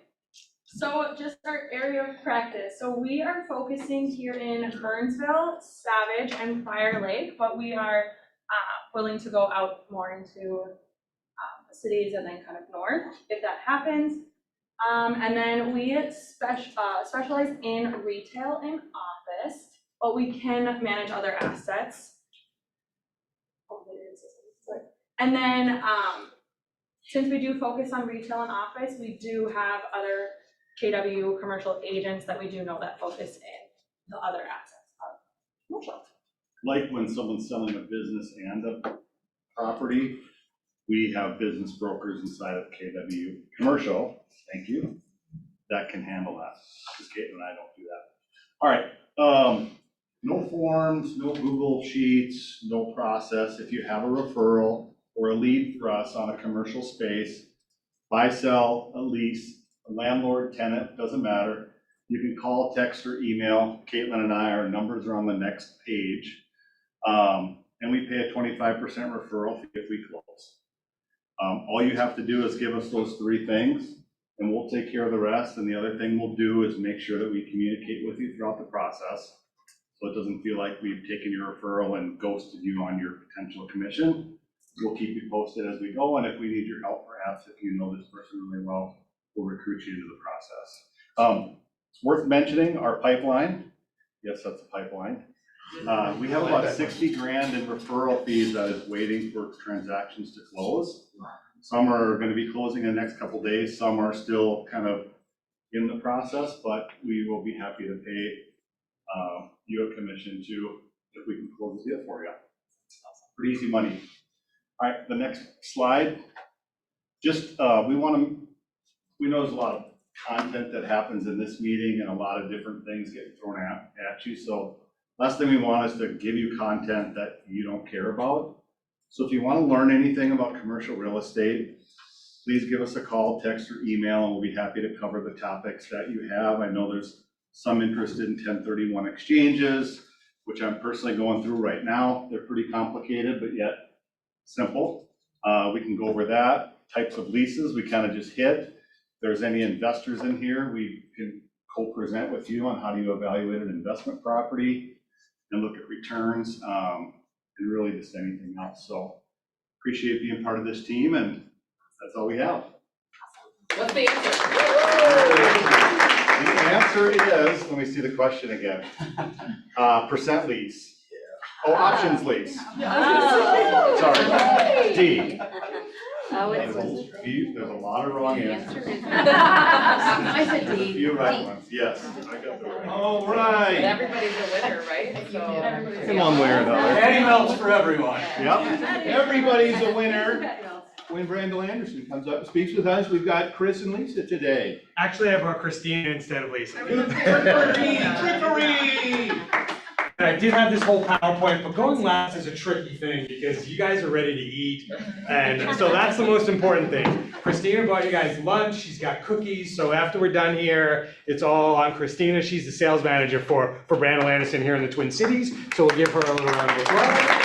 so just our area of practice. So we are focusing here in Burnsville, Savage, and Fire Lake, but we are willing to go out more into the cities and then kind of north if that happens. And then we specialize in retail and office, but we can manage other assets. And then since we do focus on retail and office, we do have other KW commercial agents that we do know that focus in the other assets of commercial. Like when someone's selling a business and a property, we have business brokers inside of KW Commercial, thank you, that can handle that, because Caitlin and I don't do that. All right, no forms, no Google Sheets, no process. If you have a referral or a lead for us on a commercial space, buy, sell, a lease, a landlord, tenant, doesn't matter. You can call, text, or email Caitlin and I. Our numbers are on the next page. And we pay a 25% referral fee if we close. All you have to do is give us those three things, and we'll take care of the rest. And the other thing we'll do is make sure that we communicate with you throughout the process, so it doesn't feel like we've taken your referral and ghosted you on your potential commission. We'll keep you posted as we go, and if we need your help, perhaps if you know this person really well, we'll recruit you into the process. It's worth mentioning our pipeline. Yes, that's a pipeline. We have about 60 grand in referral fees that is waiting for transactions to close. Some are going to be closing in the next couple days. Some are still kind of in the process, but we will be happy to pay you a commission too if we can close the deal for you. Pretty easy money. All right, the next slide. Just we know there's a lot of content that happens in this meeting and a lot of different things get thrown at you. So last thing we want is to give you content that you don't care about. So if you want to learn anything about commercial real estate, please give us a call, text, or email, and we'll be happy to cover the topics that you have. I know there's some interest in 1031 exchanges, which I'm personally going through right now. They're pretty complicated, but yet simple. We can go over that. Types of leases, we kind of just hit. If there's any investors in here, we can co-present with you on how do you evaluate an investment property and look at returns, and really just anything else. So appreciate being part of this team, and that's all we have. What's the answer? The answer is, let me see the question again. Percent lease. Oh, options lease. Sorry, D. Oh, There's a lot of wrong answers. I said There's a D. few right ones, yes. I got the right. All But right. everybody's a winner, right? So In one way or another. Patty melts for everyone. Yep. Everybody's a winner. When Brandel Anderson comes up and speaks with us, we've got Chris and Lisa today. Actually, I brought Christina instead of Lisa. Trickery! I did have this whole PowerPoint, but going last is a tricky thing because you guys are ready to eat. And so that's the most important thing. Christina brought you guys lunch. She's got cookies. So after we're done here, it's all on Christina. She's the sales manager for Brandel Anderson here in the Twin Cities. So we'll give her a little round of applause.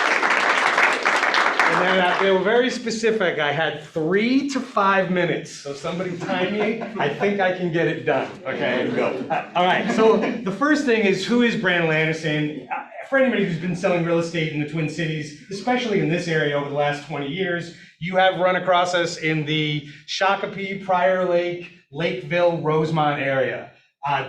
And then they were very specific. I had 3 to 5 minutes. So somebody time me. I think I can get it done. Okay, go. All right, so the first thing is, who is Brandel Anderson? For anybody who's been selling real estate in the Twin Cities, especially in this area over the last 20 years, you have run across us in the Shakopee, Prior Lake, Lakeville, Rosemont area.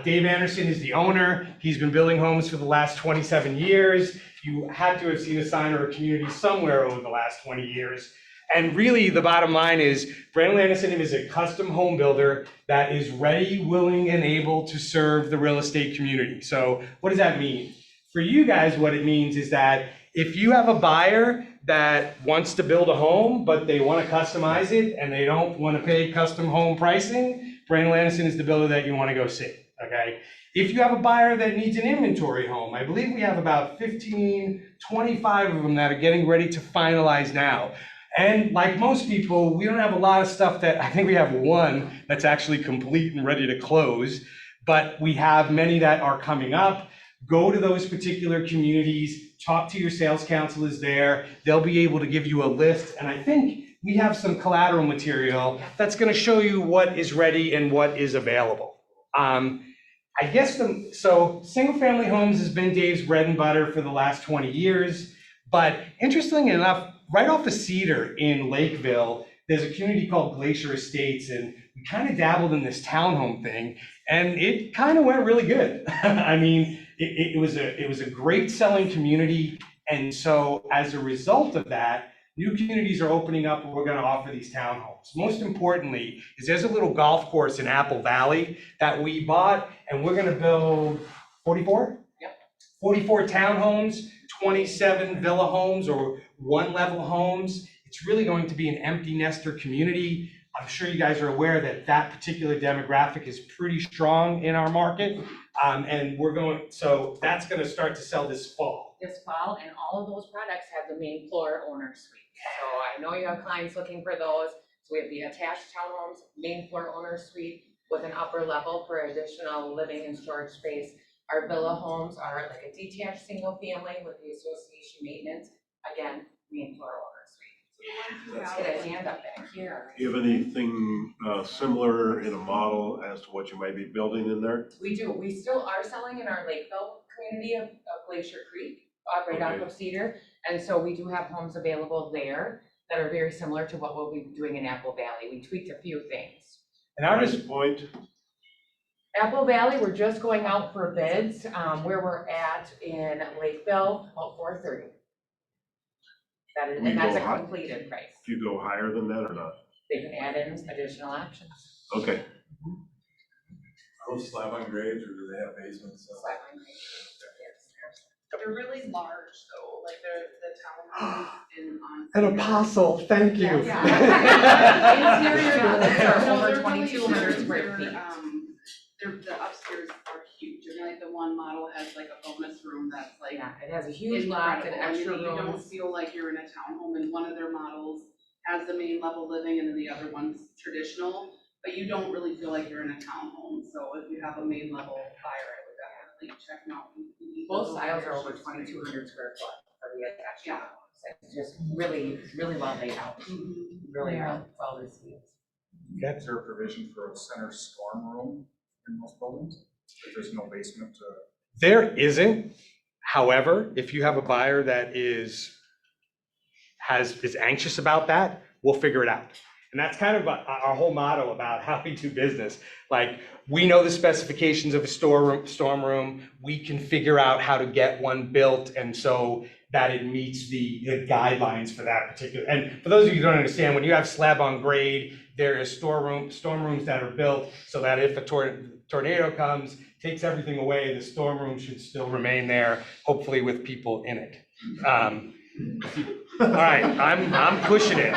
Dave Anderson is the owner. He's been building homes for the last 27 years. You had to have seen a sign or a community somewhere over the last 20 years. And really, the bottom line is, Brandel Anderson is a custom home builder that is ready, willing, and able to serve the real estate community. So what does that mean? For you guys, what it means is that if you have a buyer that wants to build a home, but they want to customize it and they don't want to pay custom home pricing, Brandel Anderson is the builder that you want to go see. okay? If you have a buyer that needs an inventory home, I believe we have about 25 of them that are getting ready to finalize now. And like most people, we don't have a lot of stuff that, I think we have one that's actually complete and ready to close, but we have many that are coming up. Go to those particular communities, talk to your sales counselors there. They'll be able to give you a list. And I think we have some collateral material that's gonna show you what is ready and what is available. I guess so single family homes has been Dave's bread and butter for the last 20 years. But interestingly enough, right off of Cedar in Lakeville, there's a community called Glacier Estates, and we kind of dabbled in this townhome thing, and it kind of went really good. I mean, it was a great selling community, and so as a result of that, new communities are opening up where we're going to offer these townhomes. Most importantly is there's a little golf course in Apple Valley that we bought, and we're going to build 44? Yep. 44 townhomes, 27 villa homes or one-level homes. It's really going to be an empty nester community. I'm sure you guys are aware that that particular demographic is pretty strong in our market. And so that's going to start to sell this fall. This fall, and all of those products have the main floor owner suite. So I know you have clients looking for those. So we have the attached townhomes, main floor owner suite with an upper level for additional living and storage space. Our villa homes are like a detached single family with the association maintenance. Again, main floor owner suite. Let's get a hand up back here. Do you have anything similar in a model as to what you might be building in there? We do. We still are selling in our Lakeville community of Glacier Creek, right off of Cedar. And so we do have homes available there that are very similar to what we'll be doing in Apple Valley. We tweaked a few things. And our Price point? Apple Valley, we're just going out for bids. Where we're at in Lakeville, about $430. And that's a completed price. Do you go higher than that or not? They can add in additional options. Okay. Are those slab on grades or do they have basements? Slab on grades. They're really large though, like the townhomes in on. An apostle, thank you. Interior, are over they're 2,200 really square huge. feet. The upstairs are huge, and like the one model has like a bonus room that's like. Yeah, it has a huge loft and incredible. extra I mean, you don't rooms. feel like you're in a townhome, and one of their models has the main level living and then the other one's traditional, but you don't really feel like you're in a townhome, so if you have a main level buyer, I would definitely check them out. Both styles are over 2,200 square foot for the attached homes. It's just really, really well laid out, really well received. Is there a provision for a center storm room in those buildings? If there's no basement to? There isn't. However, if you have a buyer that is anxious about that, we'll figure it out. And that's kind of our whole motto about how we do business. Like, we know the specifications of a storm room. We can figure out how to get one built, and so that it meets the guidelines for that particular. And for those of you who don't understand, when you have slab on grade, there is storm rooms that are built so that if a tornado comes, takes everything away, the storm room should still remain there, hopefully with people in it. All right, I'm pushing it.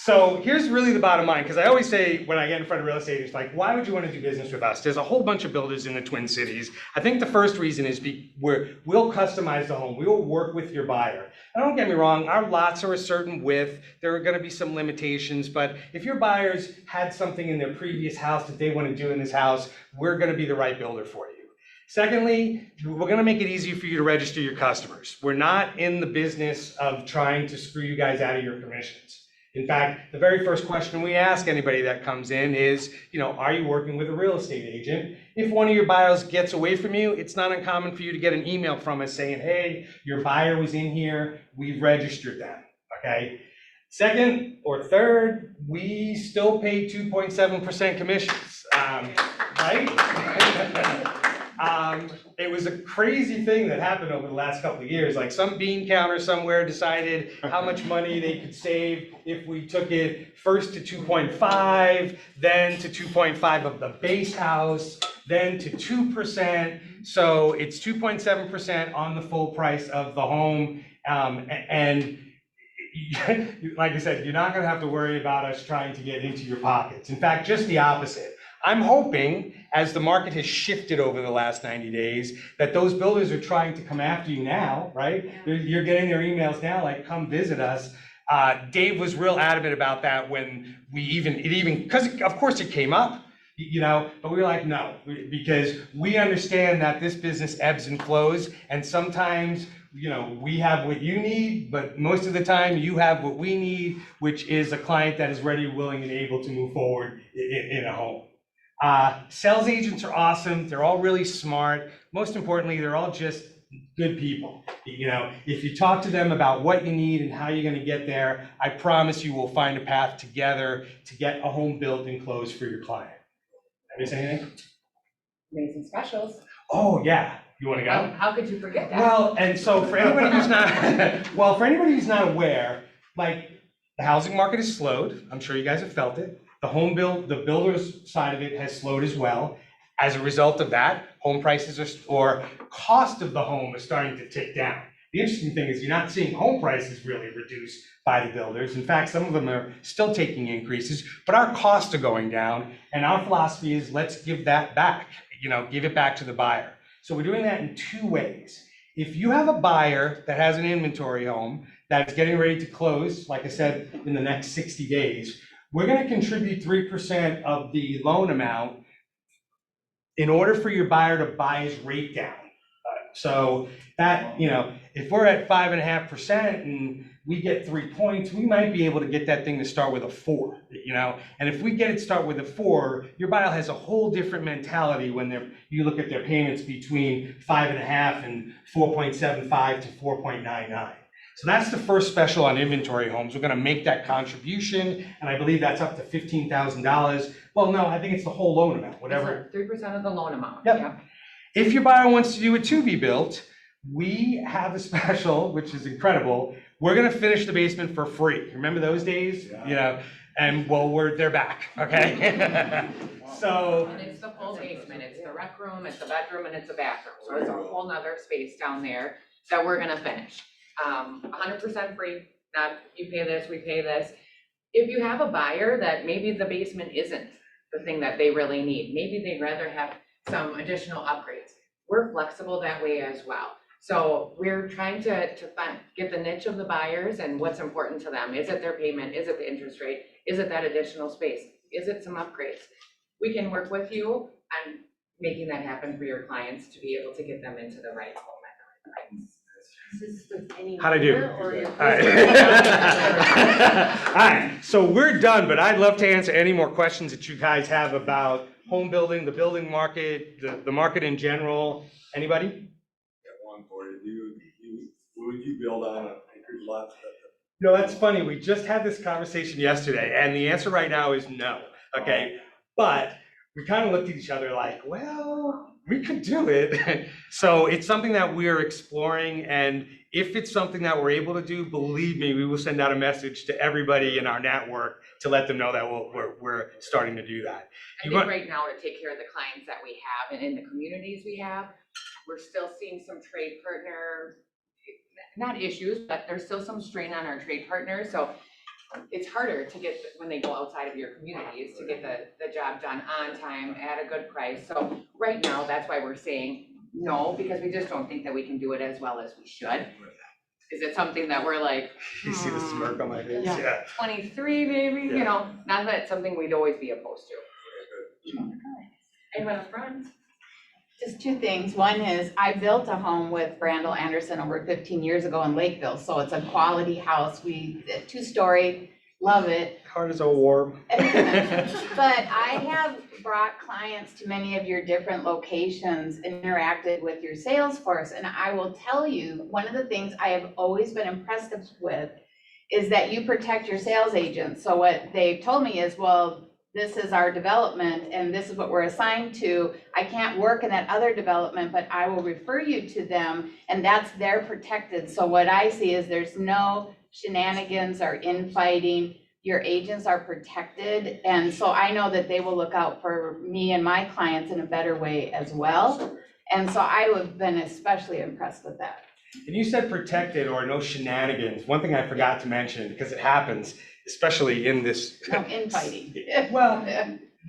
So here's really the bottom line, because I always say when I get in front of real estate, it's like, why would you want to do business with us? There's a whole bunch of builders in the Twin Cities. I think the first reason is we'll customize the home. We will work with your buyer. And don't get me wrong, our lots are a certain width. There are going to be some limitations, but if your buyers had something in their previous house that they want to do in this house, we're going to be the right builder for you. Secondly, we're going to make it easy for you to register your customers. We're not in the business of trying to screw you guys out of your commissions. In fact, the very first question we ask anybody that comes in is, are you working with a real estate agent? If one of your buyers gets away from you, it's not uncommon for you to get an email from us saying, hey, your buyer was in here, we've registered them, okay? Second or third, we still pay 2.7% commissions, right? It was a crazy thing that happened over the last couple of years. Like some bean counter somewhere decided how much money they could save if we took it first to 2.5, then to 2.5 of the base house, then to 2%. So it's 2.7% on the full price of the home. And like I said, you're not going to have to worry about us trying to get into your pockets. In fact, just the opposite. I'm hoping, as the market has shifted over the last 90 days, that those builders are trying to come after you now, right? You're getting their emails now, like, come visit us. Dave was real adamant about that when because of course it came up, but we were like, no, because we understand that this business ebbs and flows, and sometimes, we have what you need, but most of the time you have what we need, which is a client that is ready, willing, and able to move forward in a home. Sales agents are awesome. They're all really smart. Most importantly, they're all just good people. If you talk to them about what you need and how you're going to get there, I promise you will find a path together to get a home built and closed for your client. Have you said anything? Amazing specials. Oh, yeah. You want to go? How could you forget that? Well, and so for anybody who's not aware, like, the housing market has slowed. I'm sure you guys have felt it. The builder's side of it has slowed as well. As a result of that, home prices or cost of the home is starting to tick down. The interesting thing is you're not seeing home prices really reduce by the builders. In fact, some of them are still taking increases, but our costs are going down, and our philosophy is let's give that back, give it back to the buyer. So we're doing that in two ways. If you have a buyer that has an inventory home that's getting ready to close, like I said, in the next 60 days, we're going to contribute 3% of the loan amount in order for your buyer to buy his rate down. So that, if we're at 5.5% and we get 3 points, we might be able to get that thing to start with a 4, And if we get it start with a 4, your buyer has a whole different mentality when you look at their payments between 5.5 and 4.75 to 4.99. So that's the first special on inventory homes. We're going to make that contribution, and I believe that's up to $15,000. Well, no, I think it's the whole loan amount, whatever. 3% of the loan amount. Yep. If your buyer wants to do a to be built, we have a special, which is incredible. We're going to finish the basement for free. Remember those days? Yeah. And well, they're back. Okay. So. And it's the full basement. It's the rec room, it's the bedroom, and it's a bathroom. So it's a whole nother space down there that we're going to finish. 100% free. Not you pay this, we pay this. If you have a buyer that maybe the basement isn't the thing that they really need, maybe they'd rather have some additional upgrades. We're flexible that way as well. So we're trying to get the niche of the buyers and what's important to them. Is it their payment? Is it the interest rate? Is it that additional space? Is it some upgrades? We can work with you on making that happen for your clients to be able to get them into the right home at the right price. How'd I do? All right, so we're done, but I'd love to answer any more questions that you guys have about home building, the building market, the market in general. Anybody? Got one for you. Would you build on an acreage lot? No, that's funny. We just had this conversation yesterday, and the answer right now is no. Okay, but we kind of looked at each other like, well, we could do it. So it's something that we're exploring, and if it's something that we're able to do, believe me, we will send out a message to everybody in our network to let them know that we're starting to do that. I think right now, to take care of the clients that we have and in the communities we have, we're still seeing some trade partner, not issues, but there's still some strain on our trade partners. So it's harder to get, when they go outside of your communities, to get the job done on time at a good price. So right now, that's why we're saying no, because we just don't think that we can do it as well as we should. Is it something that we're like, you see the smirk on my face? Yeah. 23 maybe, not that it's something we'd always be opposed to. Anyone up front? Just two things. One is I built a home with Brandel Anderson over 15 years ago in Lakeville, so it's a quality house. We 2-story, love it. Heart is so warm. But I have brought clients to many of your different locations, interacted with your sales force, and I will tell you, one of the things I have always been impressed with is that you protect your sales agents. So what they've told me is, well, this is our development and this is what we're assigned to. I can't work in that other development, but I will refer you to them, and that's their protected. So what I see is there's no shenanigans or infighting. Your agents are protected, and so I know that they will look out for me and my clients in a better way as well. And so I have been especially impressed with that. And you said protected or no shenanigans. One thing I forgot to mention, because it happens, especially in this. No infighting. Well,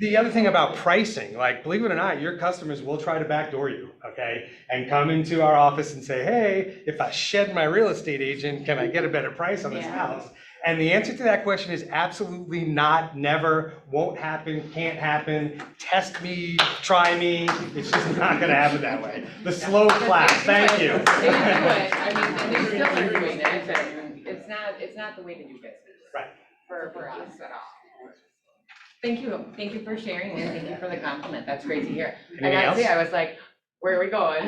The other thing about pricing, like, believe it or not, your customers will try to backdoor you, okay? And come into our office and say, hey, if I shed my real estate agent, can I get a better price on this house? And the answer to that question is absolutely not, never, won't happen, can't happen. Test me, try me. It's just not gonna happen that way. The slow clap, thank you. They do it, I mean, and they still are doing it, and it's not the way to do business. Right. For us at all. Thank you for sharing, and thank you for the compliment, that's great to hear. I Anything gotta say, else? I was like, where are we going?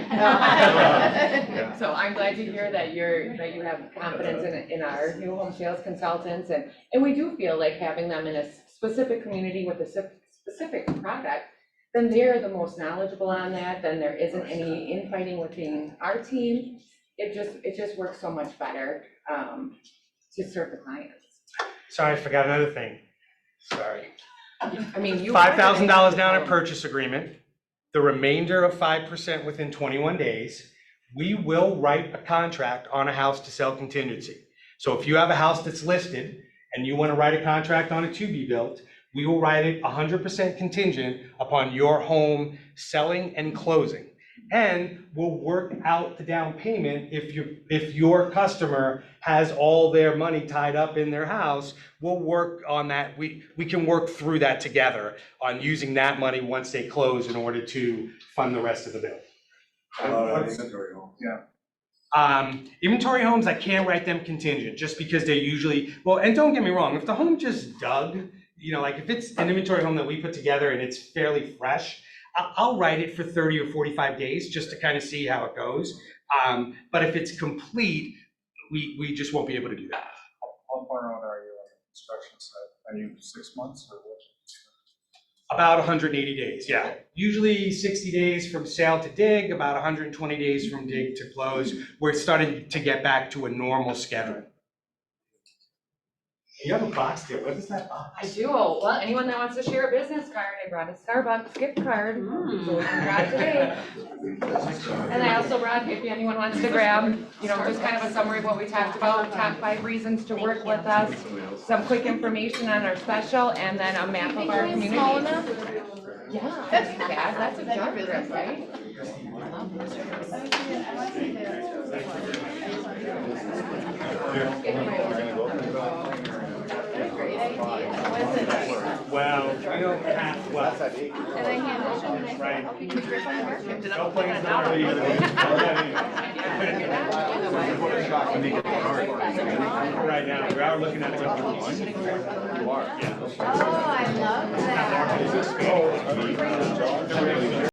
So I'm glad to hear that you have confidence in our new home sales consultants, and we do feel like having them in a specific community with a specific product, then they're the most knowledgeable on that, then there isn't any infighting within our team. It just works so much better, to serve the clients. Sorry, I forgot another thing. Sorry. I mean, you. $5,000 down a purchase agreement, the remainder of 5% within 21 days. We will write a contract on a house to sell contingency. So if you have a house that's listed and you want to write a contract on it to be built, we will write it 100% contingent upon your home selling and closing. And we'll work out the down payment if your customer has all their money tied up in their house. We'll work on that. We can work through that together on using that money once they close in order to fund the rest of the bill. Inventory home. Yeah. Inventory homes, I can't write them contingent just because they're usually, well, and don't get me wrong, if the home just dug, like if it's an inventory home that we put together and it's fairly fresh, I'll write it for 30 or 45 days just to kind of see how it goes. But if it's complete, we just won't be able to do that. How far out are you on the construction site? Are you 6 months or what? About 180 days, yeah. Usually 60 days from sale to dig, about 120 days from dig to close. We're starting to get back to a normal schedule. You have a box there. What is that box? I do. Well, anyone that wants to share a business card, I brought a Starbucks gift card. So we can grab today. And I also brought, if anyone wants to grab, just kind of a summary of what we talked about, top 5 reasons to work with us, some quick information on our special, and then a map of our community. Yeah, that's a job trip, right? Well, well. And I hand it to him and I said, I'll keep your grip on the market. And I'm looking at Right now, we are looking at it. Oh, I love that.